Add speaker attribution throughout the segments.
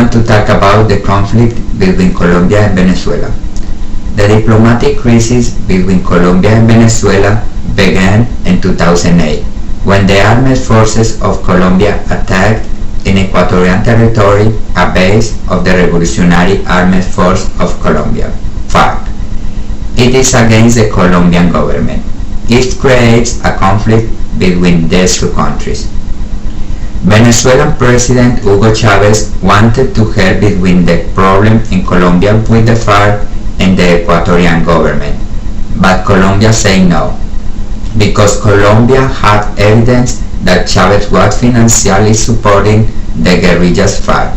Speaker 1: want to talk about the conflict between Colombia and Venezuela. The diplomatic crisis between Colombia and Venezuela began in 2008 when the armed forces of Colombia attacked in Equatorial territory a base of the Revolutionary Armed Force of Colombia, FARC. It is against the Colombian government. It creates a conflict between these two countries. Venezuelan President Hugo Chavez wanted to help between the problem in Colombia with the FARC and the Ecuadorian government, but Colombia said no, because Colombia had evidence that Chavez was financially supporting the guerrillas FARC.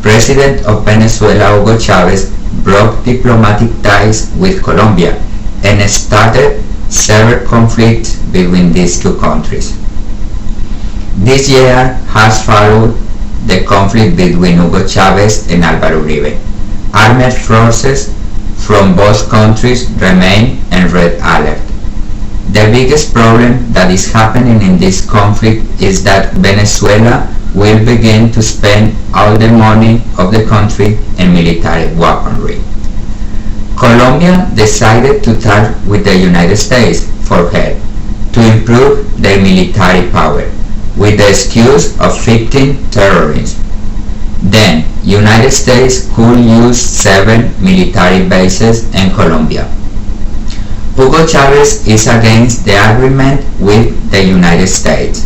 Speaker 1: President of Venezuela Hugo Chavez broke diplomatic ties with Colombia and started severe conflicts between these two countries. This year has followed the conflict between Hugo Chavez and Álvaro Uribe. Armed forces from both countries remain in red alert. The biggest problem that is happening in this conflict is that Venezuela will begin to spend all the money of the country in military weaponry. Colombia decided to talk with the United States for help to improve their military power, with the excuse of fighting terrorism. Then, United States could use 7 military bases in Colombia. Hugo Chavez is against the agreement with the United States,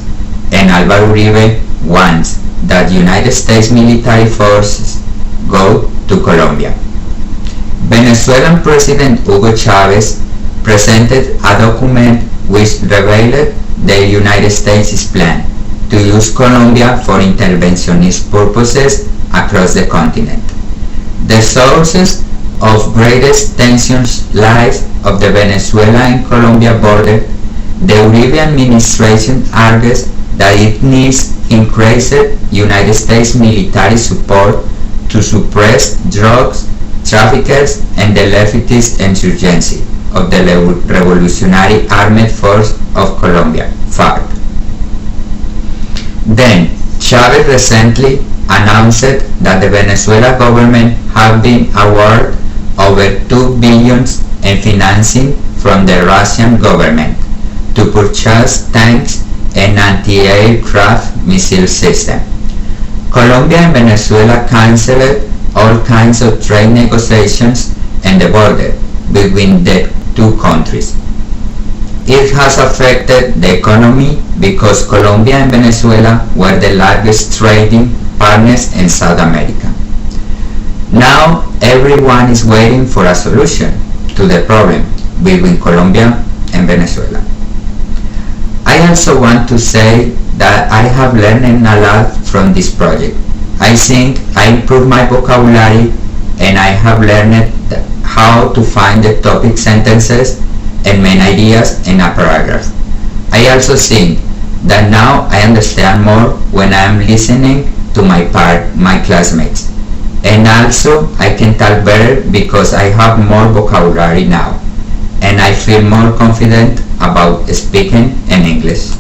Speaker 1: and Álvaro Uribe wants that United States military forces go to Colombia. Venezuelan President Hugo Chavez presented a document which revealed the United States' plan to use Colombia for interventionist purposes across the continent. The sources of greatest tensions lies of the Venezuela and Colombia border. The Uribe administration argues that it needs increased United States military support to suppress drugs traffickers and the leftist insurgency of the Revolutionary Armed Force of Colombia, FARC. Then, Chavez recently announced that the Venezuela government have been awarded over $2 billion in financing from the Russian government to purchase tanks and anti-aircraft missile system. Colombia and Venezuela cancelled all kinds of trade negotiations in the border between the two countries. It has affected the economy because Colombia and Venezuela were the largest trading partners in South America. Now everyone is waiting for a solution to the problem between Colombia and Venezuela. I also want to say that I have learned a lot from this project. I think I improved my vocabulary and I have learned how to find the topic sentences and main ideas in a paragraph. I also think that now I understand more when I am listening to my classmates. And also I can talk better because I have more vocabulary now and I feel more confident about speaking in English.